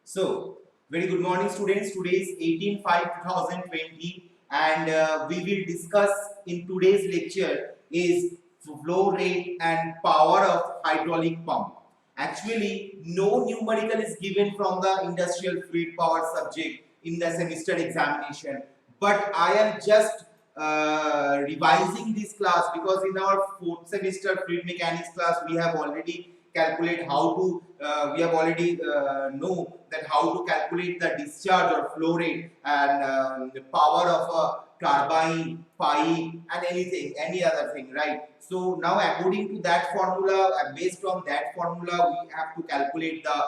So, very good morning, students. Today is 18/5/2020, and we will discuss in today's lecture is flow rate and power of hydraulic pump. Actually, no numerical is given from the industrial fluid power subject in the semester examination, but I am just revising this class because in our fourth semester fluid mechanics class we have already calculate how to we have already know that how to calculate the discharge or flow rate and the power of a turbine, pipe and anything, any other thing, right? So now according to that formula, based on that formula, we have to calculate the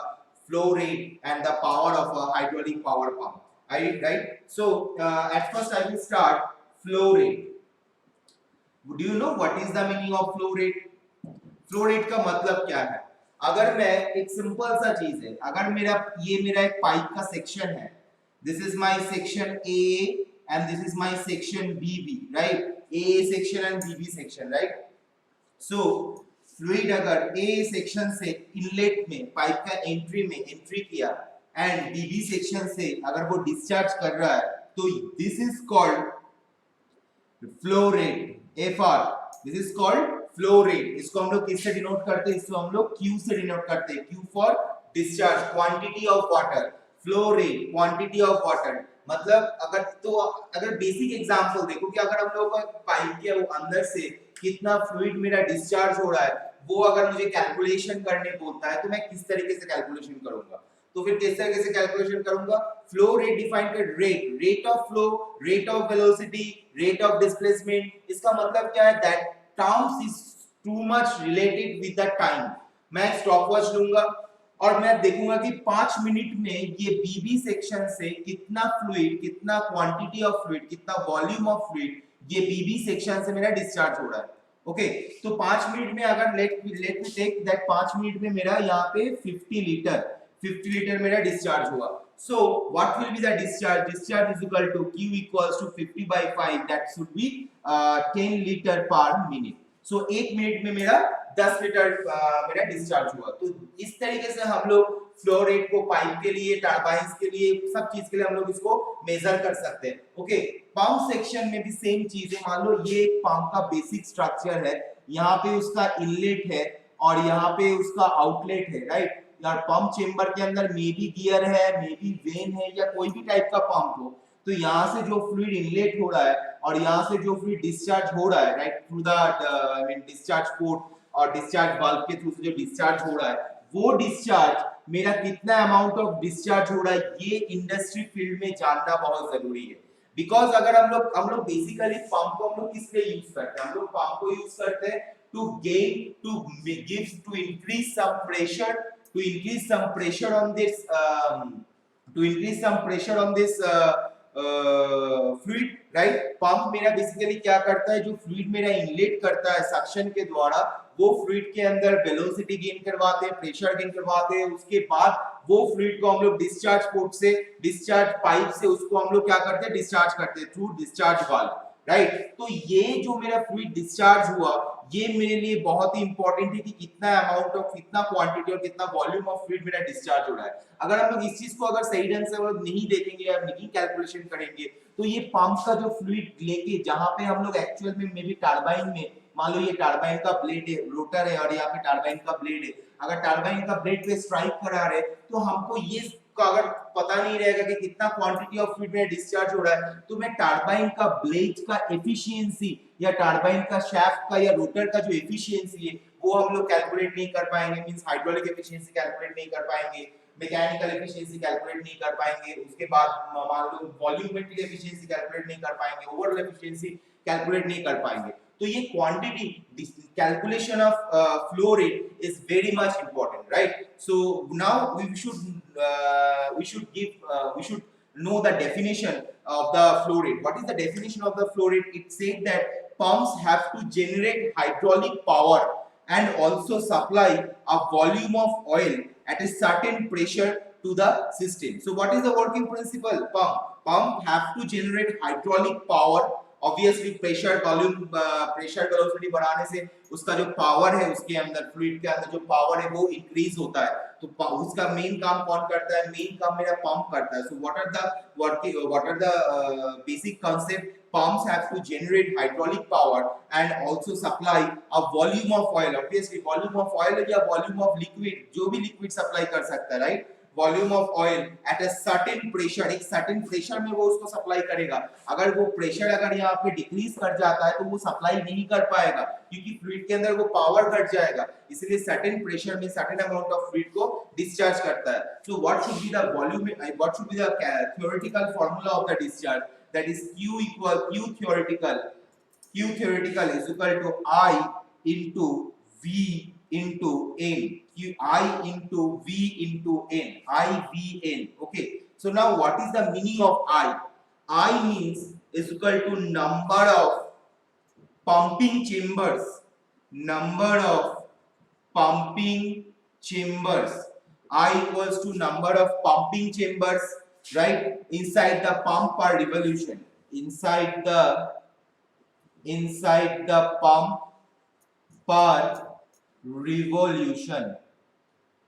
flow rate and the power of a hydraulic power pump. Right? So at first I will start flow rate. Do you know what is the meaning of flow rate? Flow rate का मतलब क्या है? अगर मैं एक simple सा चीज है, अगर मेरा एक पाइप का सेक्शन है, this is my section A and this is my section BB, right? A section and BB section, right? So fluid अगर ए सेक्शन से इनलेट में पाइप का एंट्री किया एंड बीबी सेक्शन से अगर वो डिस्चार्ज कर रहा है, तो this is called flow rate, F R, this is called flow rate. इसको हम लोग किससे डिनोट करते हैं? इसको हम लोग Q से डिनोट करते हैं। Q for discharge, quantity of water. Flow rate, quantity of water. मतलब अगर बेसिक एग्जांपल देखो कि अगर हम लोग पाइप के अंदर से कितना फ्लूइड मेरा डिस्चार्ज हो रहा है, वो अगर मुझे कैलकुलेशन करने बोलता है तो मैं किस तरीके से कैलकुलेशन करूंगा? तो फिर किस तरीके से कैलकुलेशन करूंगा? फ्लो रेट डिफाइन कर rate of flow, rate of velocity, rate of displacement. इसका मतलब क्या है? That terms is too much related with the time. मैं स्टॉपवॉच लूंगा और मैं देखूंगा कि 5 मिनट में ये बीबी सेक्शन से कितना फ्लूइड, कितना क्वांटिटी ऑफ फ्लूइड, कितना वॉल्यूम ऑफ फ्लूइड ये बीबी सेक्शन से मेरा डिस्चार्ज हो रहा है। ओके, तो 5 मिनट में अगर let me take that 5 minute में मेरा यहाँ पे 50 लीटर मेरा डिस्चार्ज हुआ। So what will be the discharge? Discharge is equal to Q equals to 50 by 5, that should be 10 liter per minute. So 1 minute में मेरा 10 लीटर मेरा डिस्चार्ज हुआ। तो इस तरीके से हम लोग फ्लो रेट को पाइप के लिए, टरबाइंस के लिए, सब चीज के लिए हम लोग इसको मेजर कर सकते हैं। ओके, पंप सेक्शन में भी सेम चीज है। मान लो ये पंप का बेसिक स्ट्रक्चर है, यहाँ पे उसका इनलेट है और यहाँ पे उसका आउटलेट है, राइट? यार पंप चेंबर के अंदर मे बी गियर है, मे बी वेन है या कोई भी टाइप का पंप हो, तो यहाँ से जो फ्लूइड इनलेट हो रहा है और यहाँ से जो फ्लूइड डिस्चार्ज हो रहा है, right, through the I mean discharge port और डिस्चार्ज वाल्व के थ्रू से जो डिस्चार्ज हो रहा है, वो डिस्चार्ज मेरा कितना अमाउंट ऑफ डिस्चार्ज हो रहा है, ये इंडस्ट्री फील्ड में जानना बहुत जरूरी है। बिकॉज अगर हम लोग बेसिकली पंप को हम लोग किस लिए यूज करते हैं? हम लोग पंप को यूज करते हैं to gain, to give, to increase some pressure, to increase some pressure on this fluid, right? Pump मेरा बेसिकली क्या करता है? जो फ्लूइड मेरा इनलेट करता है सक्शन के द्वारा, वो फ्लूइड के अंदर वेलोसिटी गेन करवाते हैं, प्रेशर गेन करवाते हैं। उसके बाद वो फ्लूइड को हम लोग डिस्चार्ज पोर्ट से, डिस्चार्ज पाइप से उसको हम लोग क्या करते हैं? डिस्चार्ज करते हैं थ्रू डिस्चार्ज वाल्व, राइट? तो ये जो मेरा फ्लूइड डिस्चार्ज हुआ, ये मेरे लिए बहुत ही इंपॉर्टेंट है कि कितना अमाउंट ऑफ, कितना क्वांटिटी और कितना वॉल्यूम ऑफ फ्लूइड मेरा डिस्चार्ज हो रहा है। अगर हम लोग इस चीज को अगर सही ढंग से हम लोग नहीं देखेंगे या नहीं कैलकुलेशन करेंगे, तो ये पंप का जो फ्लूइड लेके जहां पे हम लोग एक्चुअल में मे बी टरबाइन में, मान लो ये टरबाइन का ब्लेड है, रोटर है और यहाँ पे टरबाइन का ब्लेड है, अगर टरबाइन का ब्लेड पे स्ट्राइक करा रहे तो हमको ये का अगर पता नहीं रहेगा कि कितना क्वांटिटी ऑफ फ्लूइड में डिस्चार्ज हो रहा है, तो मैं टरबाइन का ब्लेड का एफिशिएंसी या टरबाइन का शाफ्ट का या रोटर का जो एफिशिएंसी है वो हम लोग कैलकुलेट नहीं कर पाएंगे। मींस हाइड्रोलिक एफिशिएंसी कैलकुलेट नहीं कर पाएंगे, मैकेनिकल एफिशिएंसी कैलकुलेट नहीं कर पाएंगे, उसके बाद मान लो वॉल्यूमेट्रिक एफिशिएंसी कैलकुलेट नहीं कर पाएंगे, ओवरऑल एफिशिएंसी कैलकुलेट नहीं कर पाएंगे। तो ये quantity calculation of flow rate is very much important, right? So now we should know the definition of the flow rate. What is the definition of the flow rate? It said that pumps have to generate hydraulic power and also supply a volume of oil at a certain pressure to the system. So what is the working principle? Pump have to generate hydraulic power obviously pressure volume pressure velocity बढ़ाने से उसका जो power है उसके अंदर fluid के अंदर जो पावर है वो इंक्रीज होता है। तो उसका मेन काम कौन करता है? मेन काम मेरा पंप करता है। So what are the basic concept? pumps have to generate hydraulic power and also supply a volume of oil, obviously volume of oil या volume of liquid, जो भी liquid supply कर सकता है, right? Volume of oil at a certain pressure, एक certain pressure में वो उसको सप्लाई करेगा। अगर वो प्रेशर अगर यहाँ पे डिक्रीज कर जाता है तो वो सप्लाई नहीं कर पाएगा क्योंकि फ्लूइड के अंदर वो पावर घट जाएगा, इसलिए सर्टेन प्रेशर में सर्टेन अमाउंट ऑफ फ्लूइड को डिस्चार्ज करता है। So what should be the volume, what should be the theoretical formula of the discharge? That is Q theoretical is equal to I into V into N. I into V into N. IVN. Okay. So now what is the meaning of I? I means is equal to number of pumping chambers. Number of pumping chambers. I equals to number of pumping chambers, right? Inside the pump per revolution. Inside the pump per revolution,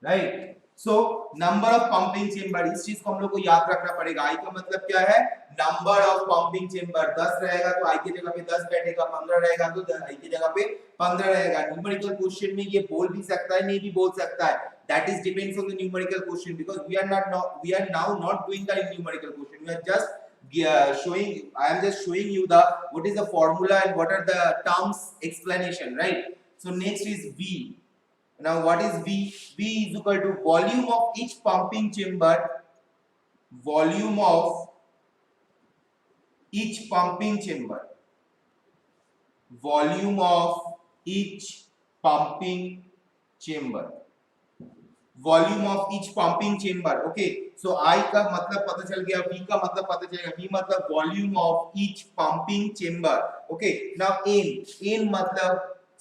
right? So number of pumping chamber, इस चीज को हम लोग को याद रखना पड़ेगा। I का मतलब क्या है? Number of pumping chamber. 10 रहेगा तो I की जगह पे 10 बैठेगा, 15 रहेगा तो I की जगह पे 15 रहेगा। न्यूमेरिकल क्वेश्चन में ये बोल भी सकता है, नहीं भी बोल सकता है। That is depends on the numerical question because we are now not doing the numerical question. We are just I am just showing you the what is the formula and what are the terms explanation, right? So next is V. Now what is V? V is equal to volume of each pumping chamber. Volume of each pumping chamber. Volume of each pumping chamber. Volume of each pumping chamber. Okay, so I का मतलब पता चल गया, we का मतलब पता चलेगा। V मतलब volume of each pumping chamber. Okay, now n मतलब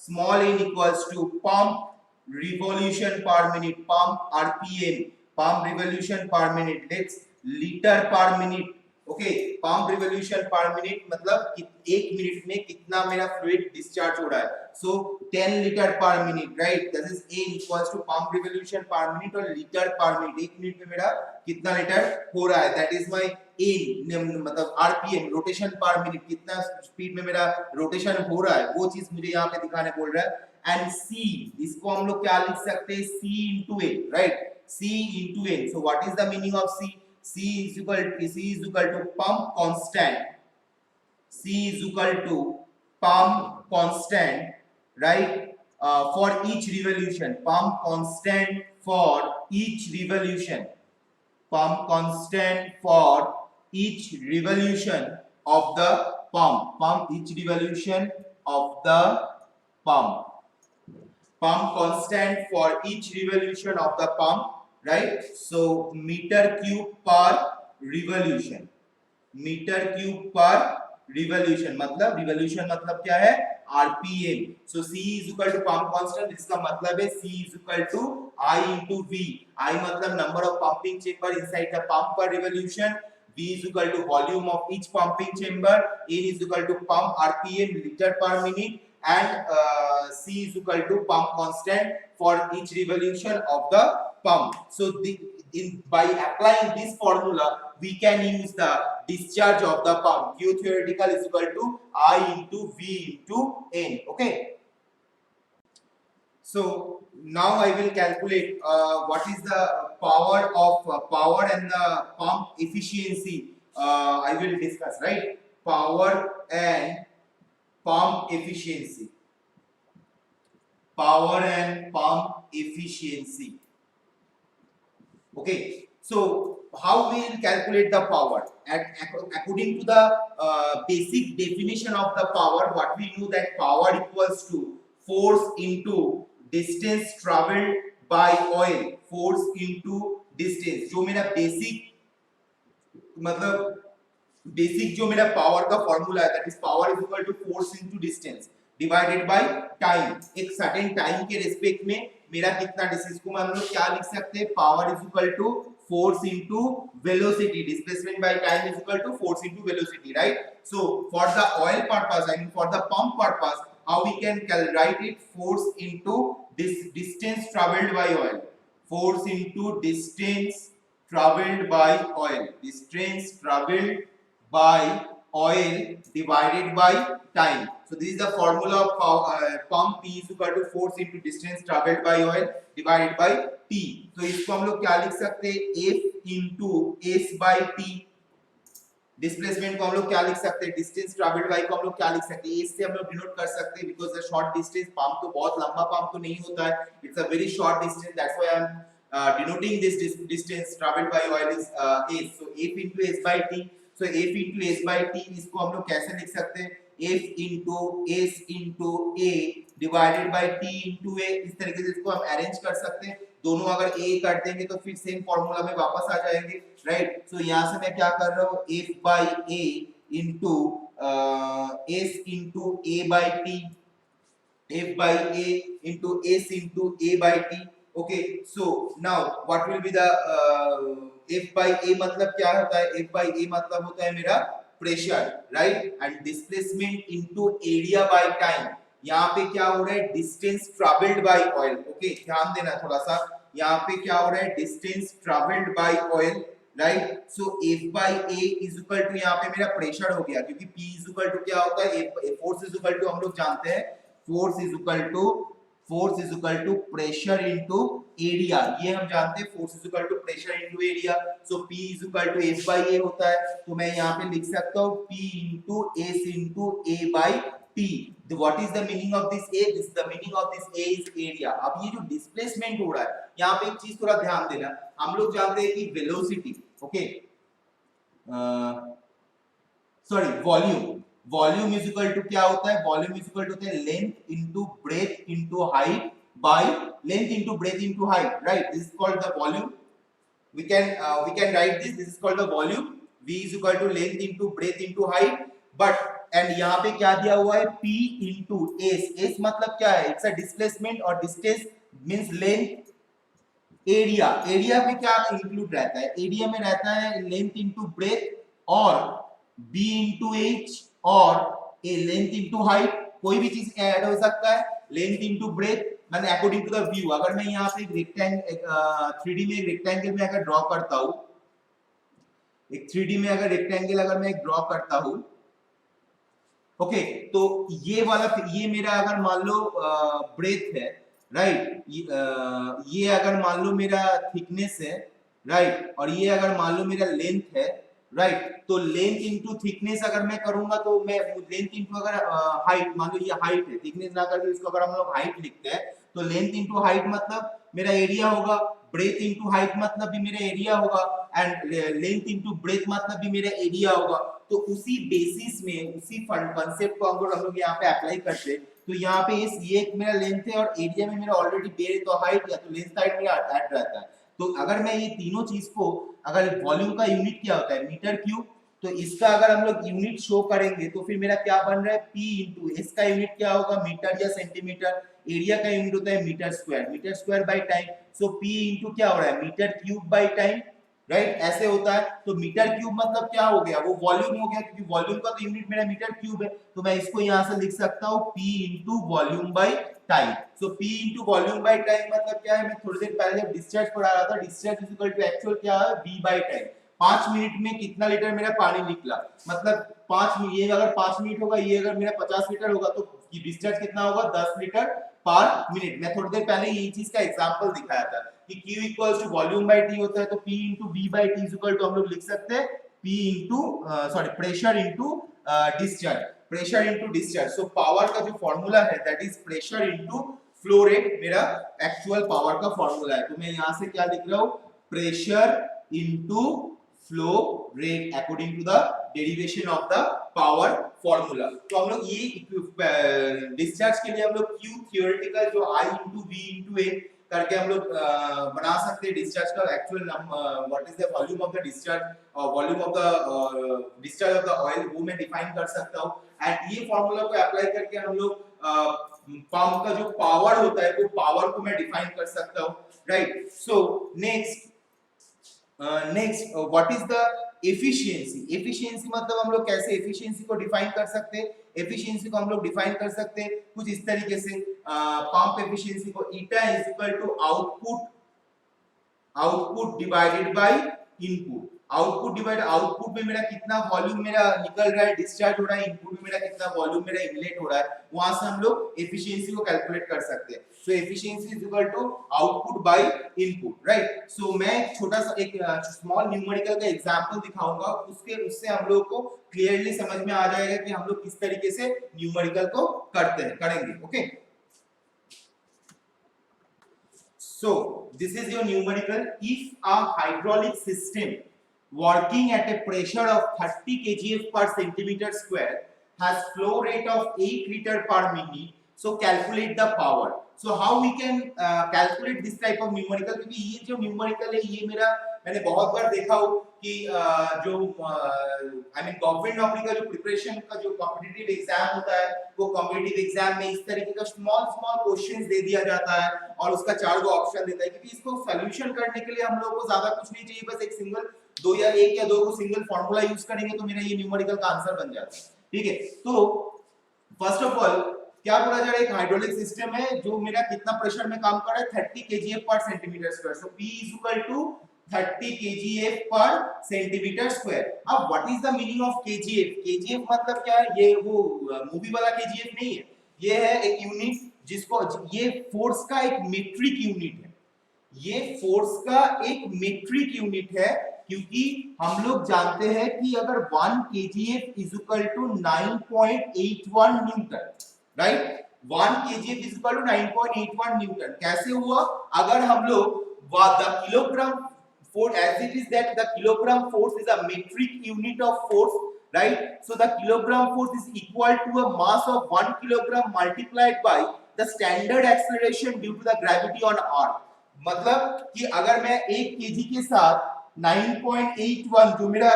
small n equals to pump revolution per minute, pump RPM, pump revolution per minute, let's litre per minute. Okay, pump revolution per minute मतलब एक minute में कितना मेरा fluid discharge हो रहा है। So 10 litre per minute, right? That is A equals to pump revolution per minute और litre per minute, एक मिनट में मेरा कितना लीटर हो रहा है। दैट इज माय A मतलब आरपीएम, रोटेशन पर मिनट, कितना स्पीड में मेरा रोटेशन हो रहा है, वो चीज मुझे यहाँ पे दिखाने बोल रहा है। एंड C, इसको हम लोग क्या लिख सकते हैं? C into A, right? C into A. So what is the meaning of C? C is equal to pump constant. C is equal to pump constant, right? For each revolution, pump constant for each revolution, pump constant for each revolution of the pump each revolution of the pump constant for each revolution of the pump, right? So meter cube per revolution, meter cube per revolution मतलब revolution मतलब क्या है? RPM. So C is equal to pump constant, इसका मतलब है C is equal to I into V. I मतलब number of pumping chamber inside the pump per revolution, V is equal to volume of each pumping chamber, N is equal to pump RPM liter per minute, and C is equal to pump constant for each revolution of the pump. So by applying this formula, we can use the discharge of the pump. Q theoretical is equal to I into V into N. Okay. So now I will calculate what is the power and the pump efficiency. I will discuss, right? Power and pump efficiency. Power and pump efficiency. Okay, so how we will calculate the power? According to the basic definition of the power, what we know that power equals to force into distance traveled by oil. Force into distance. जो मेरा basic जो मेरा power का formula है, that is power is equal to force into distance divided by time. एक certain time के respect में मेरा कितना डिस्टेंस को हम लोग क्या लिख सकते हैं? Power is equal to force into velocity. Displacement by time is equal to force into velocity, right? So for the oil purpose, I mean for the pump purpose, how we can write it? Force into this distance traveled by oil. Force into distance traveled by oil. Distance traveled by oil divided by time. So this is the formula of pump. P is equal to force into distance traveled by oil divided by T. तो इसको हम लोग क्या लिख सकते हैं? F into S by T. Displacement को हम लोग क्या लिख सकते हैं? डिस्टेंस ट्रैवल्ड बाय को हम लोग क्या लिख सकते हैं? इससे हम लोग डिनोट कर सकते हैं, because the short distance pump तो बहुत लंबा पंप तो नहीं होता है, it's a very short distance, that's why I am denoting this distance travelled by oil is s. so f into s by t. so f into s by t इसको हम लोग कैसे लिख सकते हैं? f into s into a divided by t into a. इस तरीके से इसको हम अरेंज कर सकते हैं. दोनों अगर a कर देंगे तो फिर सेम फार्मूला में वापस आ जाएंगे, राइट? सो यहाँ से मैं क्या कर रहा हूँ? f by a into s into a by t. f by a into s into a by t. okay, so now what will be the f by a मतलब क्या होता है? f by a मतलब होता है मेरा pressure, right? And displacement into area by time. यहाँ पे क्या हो रहा है? Distance travelled by oil. Okay, ध्यान देना थोड़ा सा. यहाँ पे क्या हो रहा है? Distance travelled by oil, right? So f by a is equal to, यहाँ पे मेरा प्रेशर हो गया, क्योंकि p इज इक्वल टू क्या होता है? फोर्स इज इक्वल टू, हम लोग जानते हैं, force is equal to pressure into area. ये हम जानते हैं, force is equal to pressure into area. So p is equal to f by a होता है. तो मैं यहाँ पे लिख सकता हूँ p into s into a by t. What is the meaning of this a? This the meaning of this a is area. अब ये जो डिस्प्लेसमेंट हो रहा है, यहाँ पे एक चीज थोड़ा ध्यान देना. हम लोग जानते हैं कि velocity, okay, sorry, volume is equal to क्या होता है? वॉल्यूम इज इक्वल टू होता है length into breadth into height by length into breadth into height, right? This is called the volume. we can write this is called the volume. v is equal to length into breadth into height. but and यहाँ पे क्या दिया हुआ है? p into s. s मतलब क्या है? It's a displacement, और डिस्टेंस मींस लेंथ. एरिया में क्या इंक्लूड रहता है? एरिया में रहता है लेंथ इनटू ब्रेथ, और b इनटू h, और a लेंथ इनटू हाइट. कोई भी चीज ऐड हो सकता है. लेंथ इनटू ब्रेथ मैंने अकॉर्डिंग टू द व्यू. अगर मैं यहाँ पे एक रेक्टेंगल 3D में एक रेक्टेंगल में अगर ड्रॉ करता हूँ, एक 3D में अगर रेक्टेंगल अगर मैं एक ड्रॉ करता हूँ, ओके, तो ये वाला, ये मेरा अगर मान लो ब्रेथ है, राइट? ये अगर मान लो मेरा थिकनेस है, राइट? और ये अगर मान लो मेरा लेंथ है, राइट? तो लेंथ इनटू थिकनेस अगर मैं करूंगा, तो मैं लेंथ इनटू अगर हाइट, मान लो ये हाइट है, थिकनेस ना करके इसको अगर हम लोग हाइट लिखते हैं, तो लेंथ इनटू हाइट मतलब मेरा एरिया होगा, ब्रेथ इनटू हाइट मतलब भी मेरा एरिया होगा, एंड लेंथ इनटू ब्रेथ मतलब भी मेरा एरिया होगा. तो उसी बेसिस में, उसी कंसेप्ट को हम लोग यहाँ पे अप्लाई करते हैं. तो यहाँ पे ये मेरा लेंथ है, और एरिया में मेरा ऑलरेडी ब्रेथ और हाइट, या तो लेंथ हाइट मेरा ऐड रहता है. तो अगर मैं ये तीनों चीज को, अगर वॉल्यूम का यूनिट क्या होता है? Metre cube. तो इसका अगर हम लोग यूनिट शो करेंगे, तो फिर मेरा क्या बन रहा है? p इंटू s का यूनिट क्या होगा? मीटर या सेंटीमीटर. एरिया का यूनिट होता है metre square by time. So p into क्या हो रहा है? Metre cube by time, right? ऐसे होता है. तो मीटर क्यूब मतलब क्या हो गया? वो वॉल्यूम हो गया, क्योंकि वॉल्यूम का तो यूनिट मेरा मीटर क्यूब है. तो मैं इसको यहाँ से लिख सकता हूँ p into volume by time. So p into volume by time मतलब क्या है? मैं थोड़ी देर पहले जब डिस्चार्ज पढ़ा रहा था, discharge is equal to actual क्या है? v by time. 5 मिनट में कितना लीटर मेरा पानी निकला, मतलब 5 मिनट, ये अगर 5 मिनट होगा, ये अगर मेरा 50 लीटर होगा, तो डिस्चार्ज कितना होगा? 10 लीटर पर मिनट. मैं थोड़ी देर पहले ये चीज का एग्जांपल दिखाया था कि q equals to volume by t होता है. तो p into v by t is equal to हम लोग लिख सकते हैं p into pressure into discharge. So power का जो फार्मूला है, that is pressure into flow rate, मेरा एक्चुअल पावर का फार्मूला है. तो मैं यहाँ से क्या लिख रहा हूँ? Pressure into flow rate according to the derivation of the power formula. तो हम लोग ये डिस्चार्ज के लिए हम लोग Q थ्योरेटिकल जो I into V into A करके हम लोग बना सकते हैं. डिस्चार्ज का actual what is the volume of the discharge, volume of the discharge of the oil, वो मैं डिफाइन कर सकता हूँ. एंड ये फार्मूला को अप्लाई करके हम लोग पंप का जो पावर होता है, वो पावर को मैं डिफाइन कर सकता हूँ, right? So next next what is the efficiency. Efficiency मतलब हम लोग कैसे एफिशिएंसी को डिफाइन कर सकते हैं। एफिशिएंसी को हम लोग डिफाइन कर सकते हैं कुछ इस तरीके से, पंप एफिशिएंसी को eta is equal to output divided by input. Output divide, output में मेरा कितना वॉल्यूम मेरा निकल रहा है, डिस्चार्ज हो रहा है, इनपुट में मेरा कितना वॉल्यूम मेरा इनलेट हो रहा है, वहां से हम लोग एफिशिएंसी को कैलकुलेट कर सकते हैं। So efficiency is equal to output by input, right. So मैं छोटा सा एक स्मॉल न्यूमेरिकल का एग्जांपल दिखाऊंगा, उससे हम लोग को क्लियरली समझ में आ जाएगा कि हम लोग किस तरीके से न्यूमेरिकल को करेंगे, okay. So this is your numerical. If a hydraulic system working at a pressure of 30 kgf per centimeter square has flow rate of 8 liter per minute, so calculate the power. So how we can calculate this type of numerical? क्योंकि ये जो numerical है ये मैंने बहुत बार देखा हो कि जो आई मीन गवर्नमेंट नौकरी का जो प्रिपरेशन का जो कॉम्पिटिटिव एग्जाम होता है, वो कॉम्पिटिटिव एग्जाम में इस तरीके का स्मॉल क्वेश्चंस दे दिया जाता है और उसका 4 गो ऑप्शन देता है, क्योंकि इसको सॉल्यूशन करने के लिए हम लोग को ज्यादा कुछ नहीं चाहिए, बस एक या दो को सिंगल फार्मूला यूज करेंगे तो मेरा ये न्यूमेरिकल का आंसर बन जाता है, ठीक है। तो फर्स्ट ऑफ ऑल क्या बोला जा रहा है, एक हाइड्रोलिक सिस्टम है जो मेरा कितना प्रेशर में काम कर रहा है, 30 kgf पर centimetre square. So P is equal to 30 kgf पर सेंटीमीटर स्क्वायर। अब what is the meaning of kgf? kgf मतलब क्या है? ये वो मूवी वाला kgf नहीं है, ये है एक यूनिट जिसको, ये फोर्स का एक मीट्रिक यूनिट है, ये फोर्स का एक मीट्रिक यूनिट है, क्योंकि हम लोग जानते हैं कि अगर 1 kgf is equal to 9.81 newton, right. 1 kgf is equal to 9.81 newton. कैसे हुआ? अगर हम लोग the kilogram force, as it is that the kilogram force is a metric unit of force, right? So the kilogram force is equal to a mass of 1 kilogram multiplied by the standard acceleration due to the gravity on earth। मतलब कि अगर मैं 1 kg के साथ 9.81 जो मेरा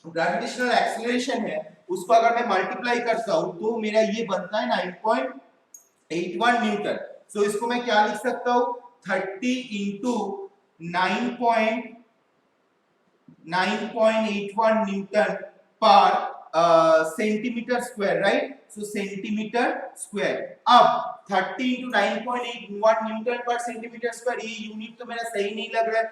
gravitational acceleration है उसको अगर मैं मल्टीप्लाई करता हूं तो मेरा ये बनता है 9.81 न्यूटन। सो इसको मैं क्या लिख सकता हूं, 30 इंटू 9.81 न्यूटन पर सेंटीमीटर स्क्वायर, राइट। सो सेंटीमीटर स्क्वायर। अब 30 इंटू 9.81 न्यूटन पर सेंटीमीटर स्क्वायर, ये यूनिट तो मेरा सही नहीं लग रहा है,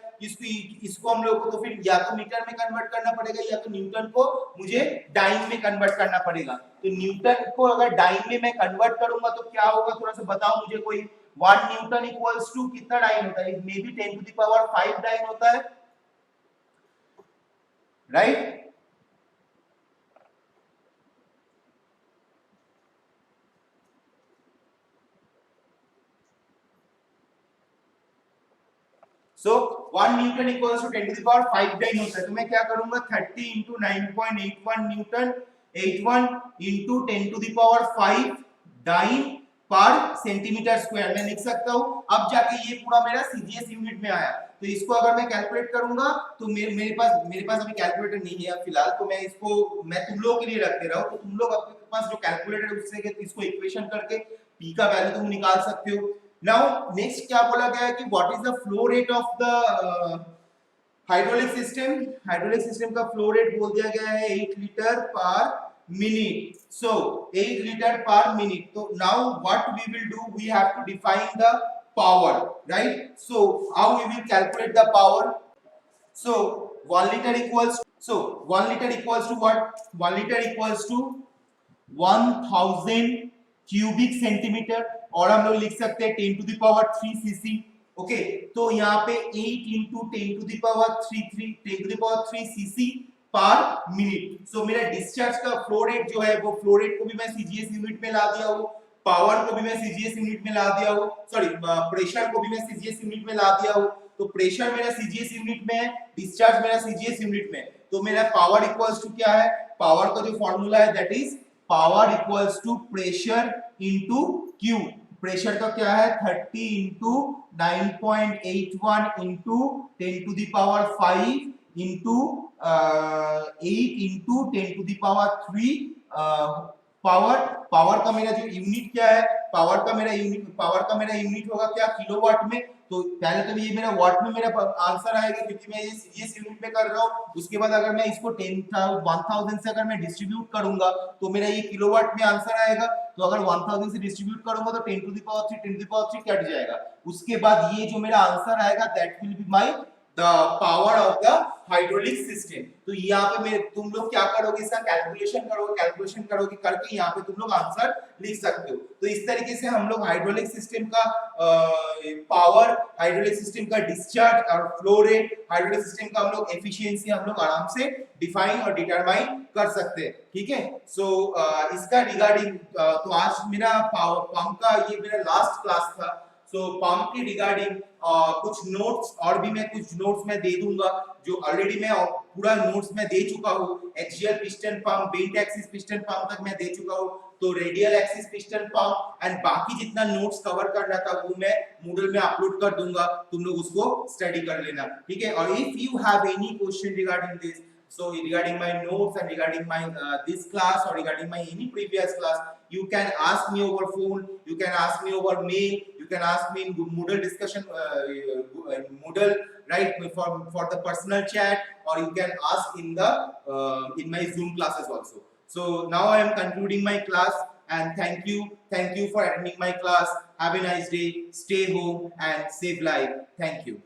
इसको हम लोग को तो फिर या तो मीटर में कन्वर्ट करना पड़ेगा या तो न्यूटन को मुझे डाइन में कन्वर्ट करना पड़ेगा। तो न्यूटन को अगर डाइन में मैं कन्वर्ट करूंगा तो क्या होगा, थोड़ा सा बताओ मुझे कोई। 1 न्यूटन इक्वल्स टू कितना डाइन होता है? Maybe 10 to the power 5 dyne होता है, right. So 1 newton equals to 10 to the power 5 dyne होता है। तो मैं क्या करूंगा, 30 into 9.81 newton, 81 into 10 to the power 5 dyne पर सेंटीमीटर स्क्वायर मैं लिख सकता हूं। अब जाके ये पूरा मेरा सीजीएस यूनिट में आया, तो इसको अगर मैं कैलकुलेट करूंगा तो मेरे पास अभी कैलकुलेटर नहीं है फिलहाल, तो मैं तुम लोगों के लिए रख दे रहा हूं। तो तुम लोग अपने पास जो कैलकुलेटर है उससे इसको इक्वेशन करके p का वैल्यू तुम निकाल सकते हो। नाउ नेक्स्ट क्या बोला गया है कि what is the flow rate of the hydraulic system. Hydraulic system का फ्लो रेट बोल दिया गया है 8 लीटर पर minute। So 8 liter per minute। So now what we will do, we have to define the power, right? So how we will calculate the power? So 1 liter equals to what? 1 liter equals to 1000 cubic centimeter, और हम लोग लिख सकते हैं 10 to the power 3 cc। Okay, तो यहाँ पे 8 into 10 to the power 3 cc per minute. So मेरा डिस्चार्ज का फ्लो रेट जो है वो फ्लो रेट को भी मैं सीजीएस यूनिट में ला दिया हूं, पावर को भी मैं सीजीएस यूनिट में ला दिया हूं, सॉरी प्रेशर को भी मैं सीजीएस यूनिट में ला दिया हूं। तो प्रेशर मेरा सीजीएस यूनिट में है, डिस्चार्ज मेरा सीजीएस यूनिट में है, तो मेरा पावर इक्वल्स टू क्या है, पावर का जो फार्मूला है that is power equals to pressure into Q. Pressure का क्या है 30 into 9.81 into 10 to the power 5 into 8 into 10 to the power 3 power का मेरा जो यूनिट क्या है पावर का मेरा यूनिट होगा क्या, किलोवाट में। तो पहले तो ये मेरा वाट में मेरा आंसर आएगा क्योंकि मैं ये सीरीज यूनिट में कर रहा हूँ। उसके बाद अगर मैं इसको 10,000 से अगर मैं डिस्ट्रीब्यूट करूंगा तो मेरा ये किलोवाट में आंसर आएगा। तो अगर 1000 से डिस्ट्रीब्यूट करूंगा तो 10 to the power 3 10 to the power 3 cut जाएगा। उसके बाद ये जो मेरा आंसर आएगा that will be my the power of the hydraulic system. तो यहाँ पे तुम लोग क्या करोगे, इसका कैलकुलेशन करोगे करके यहाँ पे तुम लोग आंसर लिख सकते हो। तो इस तरीके से हम लोग हाइड्रोलिक सिस्टम का पावर, हाइड्रोलिक सिस्टम का डिस्चार्ज और फ्लो रेट, हाइड्रोलिक सिस्टम का हम लोग एफिशिएंसी हम लोग आराम से डिफाइन और डिटरमाइन कर सकते हैं। ठीक है, सो इसका रिगार्डिंग तो आज मेरा पावर पंप का ये मेरा लास्ट क्लास था। सो पंप की रिगार्डिंग कुछ नोट्स और भी मैं कुछ नोट्स में दे दूंगा जो ऑलरेडी मैं पूरा नोट्स में दे चुका हूँ। Axial piston pump, bent axis piston pump तक मैं दे चुका हूँ। तो radial axis piston pump and बाकी जितना नोट्स कवर करना था वो मैं मूडल में अपलोड कर दूंगा, तुम लोग उसको स्टडी कर लेना। ठीक है, और if you have any question regarding this, so regarding my notes and regarding my this class or regarding my any previous class, you can ask me over phone, you can ask me over mail, you can ask me in Moodle discussion, Moodle, right, for the personal chat, or you can ask in the in my Zoom classes also. So now I am concluding my class, and thank you for attending my class. Have a nice day, stay home and save life. Thank you.